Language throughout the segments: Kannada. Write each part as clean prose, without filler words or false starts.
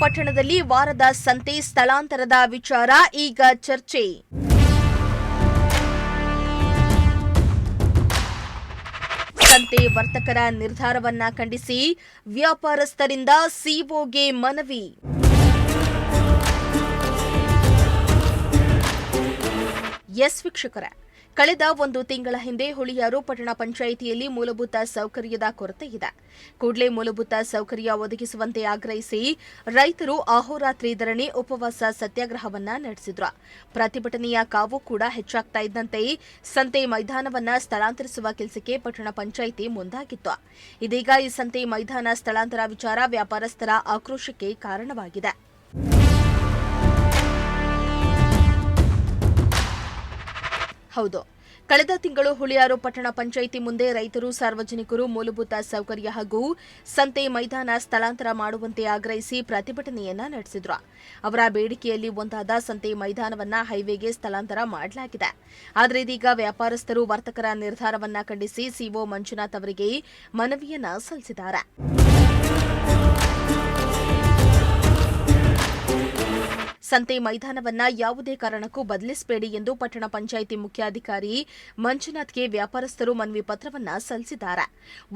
ಪಟ್ಟಣದಲ್ಲಿ ವಾರದ ಸಂತೆ ಸ್ಥಳಾಂತರದ ವಿಚಾರ ಈಗ ಚರ್ಚೆ. ಸಂತೆ ವರ್ತಕರ ನಿರ್ಧಾರವನ್ನ ಖಂಡಿಸಿ ವ್ಯಾಪಾರಸ್ಥರಿಂದ ಸಿಒಗೆ ಮನವಿ. ಎಸ್ ವೀಕ್ಷಕರೇ, ಕಳೆದ ಒಂದು ತಿಂಗಳ ಹಿಂದೆ ಹುಳಿಯಾರು ಪಟ್ಟಣ ಪಂಚಾಯಿತಿಯಲ್ಲಿ ಮೂಲಭೂತ ಸೌಕರ್ಯದ ಕೊರತೆ ಇದೆ. ಕೂಡಲೇ ಮೂಲಭೂತ ಸೌಕರ್ಯ ಒದಗಿಸುವಂತೆ ಆಗ್ರಹಿಸಿ ರೈತರು ಅಹೋರಾತ್ರಿ ಧರಣಿ, ಉಪವಾಸ ಸತ್ಯಾಗ್ರಹವನ್ನ ನಡೆಸಿದ್ರು. ಪ್ರತಿಭಟನೆಯ ಕಾವು ಕೂಡ ಹೆಚ್ಚಾಗ್ತಾ ಇದ್ದಂತೆ ಸಂತೆ ಮೈದಾನವನ್ನ ಸ್ಥಳಾಂತರಿಸುವ ಕೆಲಸಕ್ಕೆ ಪಟ್ಟಣ ಪಂಚಾಯಿತಿ ಮುಂದಾಗಿತ್ತು. ಇದೀಗ ಈ ಸಂತೆ ಮೈದಾನ ಸ್ಥಳಾಂತರ ವಿಚಾರ ವ್ಯಾಪಾರಸ್ಥರ ಆಕ್ರೋಶಕ್ಕೆ ಕಾರಣವಾಗಿದೆ. ಹೌದು, ಕಳೆದ ತಿಂಗಳು ಹುಳಿಯಾರು ಪಟ್ಟಣ ಪಂಚಾಯಿತಿ ಮುಂದೆ ರೈತರು, ಸಾರ್ವಜನಿಕರು ಮೂಲಭೂತ ಸೌಕರ್ಯ ಹಾಗೂ ಸಂತೆ ಮೈದಾನ ಸ್ಥಳಾಂತರ ಮಾಡುವಂತೆ ಆಗ್ರಹಿಸಿ ಪ್ರತಿಭಟನೆಯನ್ನ ನಡೆಸಿದ್ರು. ಅವರ ಬೇಡಿಕೆಯಲ್ಲಿ ಒಂದಾದ ಸಂತೆ ಮೈದಾನವನ್ನ ಹೈವೇಗೆ ಸ್ಥಳಾಂತರ ಮಾಡಲಾಗಿದೆ. ಆದರೆ ಇದೀಗ ವ್ಯಾಪಾರಸ್ಥರು ವರ್ತಕರ ನಿರ್ಧಾರವನ್ನ ಖಂಡಿಸಿ ಸಿಒ ಮಂಜುನಾಥ್ ಅವರಿಗೆ ಮನವಿಯನ್ನ ಸಲ್ಲಿಸಿದ್ದಾರೆ. ಸಂತೆ ಮೈದಾನವನ್ನ ಯಾವುದೇ ಕಾರಣಕ್ಕೂ ಬದಲಿಸಬೇಡಿ ಎಂದು ಪಟ್ಟಣ ಪಂಚಾಯಿತಿ ಮುಖ್ಯಾಧಿಕಾರಿ ಮಂಜುನಾಥ್ಗೆ ವ್ಯಾಪಾರಸ್ಥರು ಮನವಿ ಪತ್ರವನ್ನ ಸಲ್ಲಿಸಿದ್ದಾರೆ.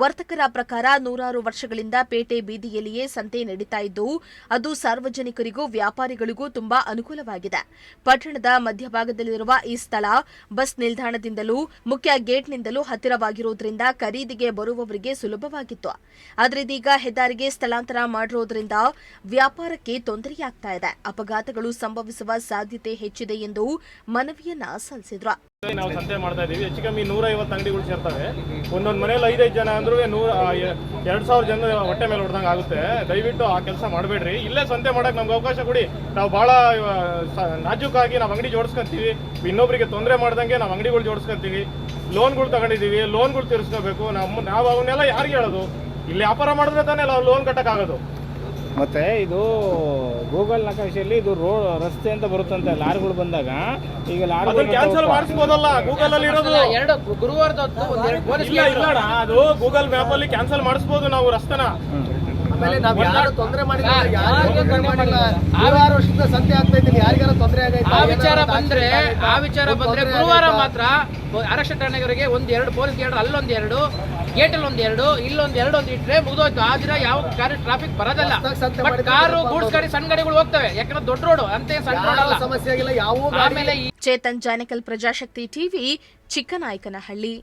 ವರ್ತಕರ ಪ್ರಕಾರ ನೂರಾರು ವರ್ಷಗಳಿಂದ ಪೇಟೆ ಬೀದಿಯಲ್ಲಿಯೇ ಸಂತೆ ನಡೀತಾ ಇದ್ದು, ಅದು ಸಾರ್ವಜನಿಕರಿಗೂ ವ್ಯಾಪಾರಿಗಳಿಗೂ ತುಂಬಾ ಅನುಕೂಲವಾಗಿದೆ. ಪಟ್ಟಣದ ಮಧ್ಯಭಾಗದಲ್ಲಿರುವ ಈ ಸ್ಥಳ ಬಸ್ ನಿಲ್ದಾಣದಿಂದಲೂ ಮುಖ್ಯ ಗೇಟ್ನಿಂದಲೂ ಹತ್ತಿರವಾಗಿರುವುದರಿಂದ ಖರೀದಿಗೆ ಬರುವವರಿಗೆ ಸುಲಭವಾಗಿತ್ತು. ಆದರೆ ಇದೀಗ ಹೆದ್ದಾರಿಗೆ ಸ್ಥಳಾಂತರ ಮಾಡಿರುವುದರಿಂದ ವ್ಯಾಪಾರಕ್ಕೆ ತೊಂದರೆಯಾಗ್ತಾ ಇದೆ. ಅಪಘಾತಗಳು ಸಂಭವಿಸುವ ಸಾಧ್ಯತೆ ಹೆಚ್ಚಿದೆ ಎಂದು ಮನವಿಯನ್ನ ಸಲ್ಲಿಸಿದ್ರು. ನಾವು ಸಂತೆ ಮಾಡ್ತಾ ಇದೀವಿ. ಹೆಚ್ಚು ಕಮ್ಮಿ 150 ಅಂಗಡಿಗಳು ಸೇರ್ತವೆ. ಒಂದೊಂದು ಮನೇಲಿ 5-5 ಜನ ಅಂದ್ರೂ 2,000 ಜನ ಹೊಟ್ಟೆ ಮೇಲೆ ಹೊಡೆದಂಗೆ ಆಗುತ್ತೆ. ದಯವಿಟ್ಟು ಆ ಕೆಲಸ ಮಾಡಬೇಡ್ರಿ. ಇಲ್ಲೇ ಸಂತೆ ಮಾಡಕ್ ನಮ್ಗೆ ಅವಕಾಶ ಕೊಡಿ. ನಾವು ಬಹಳ ನಾಜೂಕಾಗಿ ನಾವು ಅಂಗಡಿ ಜೋಡಿಸ್ಕೊಂತೀವಿ. ಇನ್ನೊಬ್ಬರಿಗೆ ತೊಂದರೆ ಮಾಡ್ದಂಗೆ ನಾವು ಅಂಗಡಿಗಳು ಜೋಡಿಸ್ಕೊಂತೀವಿ. ಲೋನ್ಗಳು ತಗೊಂಡಿದ್ದೀವಿ, ಲೋನ್ಗಳು ತೀರಿಸ್ಕೋಬೇಕು. ನಾವು ಅವನ್ನೆಲ್ಲ ಯಾರಿಗೆ ಹೇಳೋದು? ಇಲ್ಲಿ ವ್ಯಾಪಾರ ಮಾಡಿದ್ರೆ ತಾನೇ ನಾವು ಲೋನ್ ಕಟ್ಟಕ್ಕಾಗೋದು. ಮತ್ತೆ ಇದು ಗೂಗಲ್ ನಕಾಶೆಯಲ್ಲಿ ಇದು ರಸ್ತೆ ಅಂತ ಬರುತ್ತಂತೆ. ಲಾರಿಗಳು ಬಂದಾಗ ಈಗ ಲಾರಿ ಕ್ಯಾನ್ಸಲ್ ಮಾಡಿಸಬಹುದಲ್ಲ? ಗೂಗಲ್ ಅಲ್ಲಿ ಇರೋದು ಎರಡು ಗುರುವಾರದ ಇಲ್ಲ, ಅದು ಗೂಗಲ್ ಮ್ಯಾಪ್ ಅಲ್ಲಿ ಕ್ಯಾನ್ಸಲ್ ಮಾಡಿಸಬಹುದು ನಾವು ರಸ್ತೆನ. ಆಮೇಲೆ ನಾವು ಯಾರು ತೊಂದರೆ ಮಾಡಿಲ್ಲ, 6 ವರ್ಷದಿಂದ ಸಂತೆ ಆಗ್ತಾ ಇದ್ದೀನಿ, ಯಾರಿಗಾರ ತೊಂದರೆ ಆಗೈತೆ? ಆ ವಿಚಾರ ಬಂದ್ರೆ ಗುರುವಾರ ಮಾತ್ರ ಆರಕ್ಷಕ ಠಾಣೆಯವರಿಗೆ 1-2 ಪೊಲೀಸ್ ಗೇಟ್, ಅಲ್ಲೊಂದು 2 ಗೇಟಲ್ಲಿ 1-2, ಇಲ್ಲೊಂದು ಇಟ್ರೆ ಮುಗಿದೋಯ್ತು. ಆ ದಿನ ಯಾವ ಗಾಡಿ ಟ್ರಾಫಿಕ್ ಬರೋದಲ್ಲ. ಬಟ್ ಕಾರು, ಗೂಡ್ಸ್ ಗಾಡಿ, ಸಣ್ಣ ಗಾಡಿಗಳು ಹೋಗ್ತವೆ. ಯಾಕಂದ್ರೆ ದೊಡ್ಡ ರೋಡ್ ಅಂತ ಸಣ್ಣ ರೋಡ್ ಅಲ್ಲ. ಸಮಸ್ಯೆ ಆಗಿಲ್ಲ ಯಾವ. ಆಮೇಲೆ ಚೇತನ್ ಜಾನಕಲ್, ಪ್ರಜಾಶಕ್ತಿ ಟಿವಿ, ಚಿಕ್ಕನಾಯಕನಹಳ್ಳಿ.